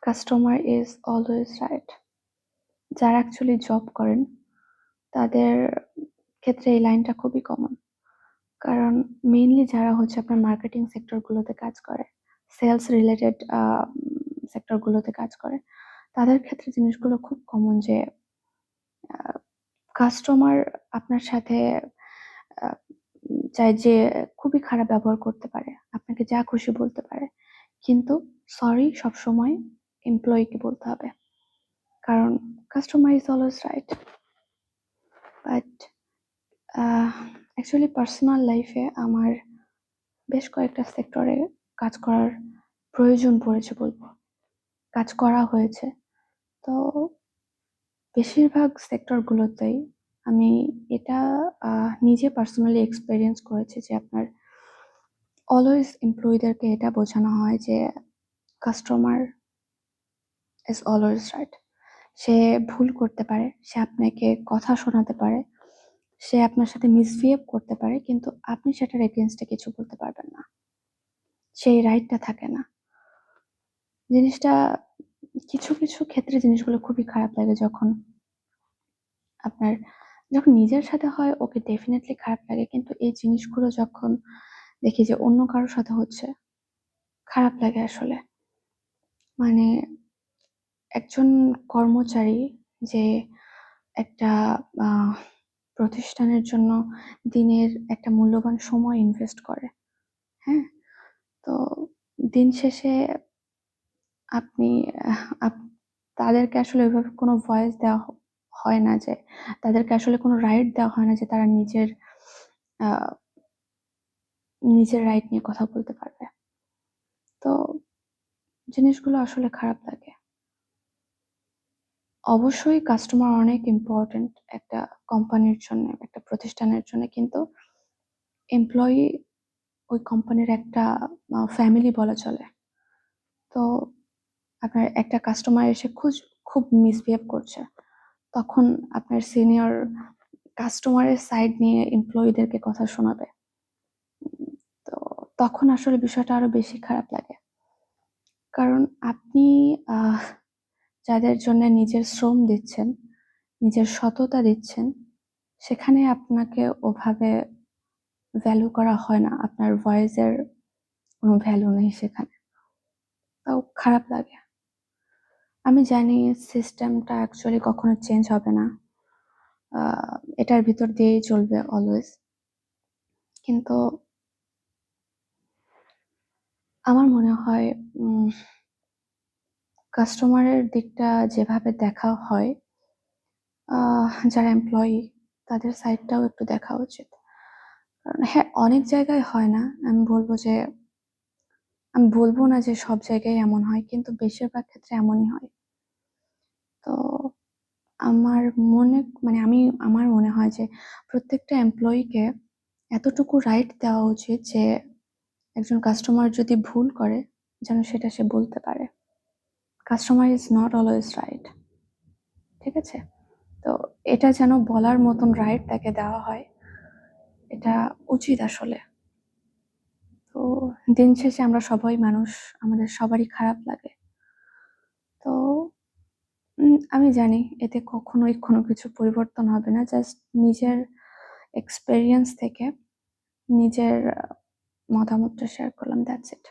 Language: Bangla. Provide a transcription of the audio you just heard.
Customer is always right. যারা অ্যাকচুয়ালি জব করেন তাদের ক্ষেত্রে এই লাইনটা খুবই কমন। কারণ মেইনলি যারা হচ্ছে আপনার মার্কেটিং সেক্টরগুলোতে কাজ করে, সেলস রিলেটেড সেক্টরগুলোতে কাজ করে, তাদের ক্ষেত্রে জিনিসগুলো খুব কমন যে কাস্টমার আপনার সাথে চায় যে খুবই খারাপ ব্যবহার করতে পারে, আপনাকে যা খুশি বলতে পারে, কিন্তু সরি সবসময় এমপ্লয়িকে বলতে হবে, কারণ customer is always right. But actually personal লাইফে আমার বেশ কয়েকটা সেক্টরে কাজ করার প্রয়োজন পড়েছে বলবো, কাজ করা হয়েছে। তো বেশিরভাগ সেক্টরগুলোতেই আমি এটা নিজে পার্সোনালি এক্সপেরিয়েন্স করেছি যে আপনার অলওয়েজ এমপ্লয়ীদেরকে এটা বোঝানো হয় যে কাস্টমার ইজ অলওয়েজ রাইট। সে ভুল করতে পারে, সে আপনাকে কথা শোনাতে পারে, সে আপনার সাথে মিসবিহেভ করতে পারে, কিন্তু আপনি সেটার এগেইনস্টে কিছু বলতে পারবেন না, সেই রাইটটা থাকে না। জিনিসটা কিছু কিছু ক্ষেত্রে জিনিসগুলো খুবই খারাপ লাগে যখন নিজের সাথে হয়, ওকে ডেফিনেটলি খারাপ লাগে, কিন্তু এই জিনিসগুলো যখন দেখি যে অন্য কারোর সাথে হচ্ছে, খারাপ লাগে আসলে। মানে একজন কর্মচারী যে একটা প্রতিষ্ঠানের জন্য দিনের একটা মূল্যবান সময় ইনভেস্ট করে, হ্যাঁ, তো দিন শেষে আপনি তাদেরকে আসলে ওইভাবে কোনো ভয়েস দেওয়া হয় না, যে তাদেরকে আসলে কোনো রাইট দেওয়া হয় না যে তারা নিজের রাইট নিয়ে কথা বলতে পারবে। তো জিনিসগুলো আসলে খারাপ লাগে। অবশ্যই কাস্টমার অনেক ইম্পর্টেন্ট একটা কোম্পানির জন্য, একটা প্রতিষ্ঠানের জন্য, কিন্তু এমপ্লয়ি ওই কোম্পানির একটা ফ্যামিলি বলা চলে। তো আপনার একটা কাস্টমার এসে খুব মিসবিহেভ করছে, তখন আপনার সিনিয়র কাস্টমারের সাইড নিয়ে এমপ্লয়ীদেরকে কথা শোনাবে। তো তখন আসলে বিষয়টা আরো বেশি খারাপ লাগে, কারণ আপনি যাদের জন্য নিজের শ্রম দিচ্ছেন, নিজের সততা দিচ্ছেন, সেখানে আপনাকে ওভাবে ভ্যালু করা হয় না, আপনার ভয়েসের কোনো ভ্যালু নেই সেখানে। তাও খারাপ লাগে। আমি জানি সিস্টেমটা অ্যাকচুয়ালি কখনো চেঞ্জ হবে না, এটার ভিতর দিয়েই চলবে অলওয়েজ, কিন্তু আমার মনে হয় কাস্টমারের দিকটা যেভাবে দেখা হয়, যারা এমপ্লয়ি তাদের সাইডটাও একটু দেখা উচিত। কারণ হ্যাঁ, অনেক জায়গায় হয় না, আমি বলবো না যে সব জায়গায় এমন হয়, কিন্তু বেশিরভাগ ক্ষেত্রে এমনই হয়। তো আমার মনে হয় যে প্রত্যেকটা এমপ্লয়িকে এতটুকু রাইট দেওয়া উচিত যে একজন কাস্টমার যদি ভুল করে যেন সেটা সে বলতে পারে। Customer is not always right, ঠিক আছে? তো এটা যেন বলার মতন রাইট তাকে দেওয়া হয়, এটা উচিত আসলে। তো দিন শেষে আমরা সবাই মানুষ, আমাদের সবারই খারাপ লাগে। তো আমি জানি এতে কখনোই কোনো কিছু পরিবর্তন হবে না, জাস্ট নিজের এক্সপেরিয়েন্স থেকে নিজের মতামতটা শেয়ার করলাম, দ্যাটস ইট।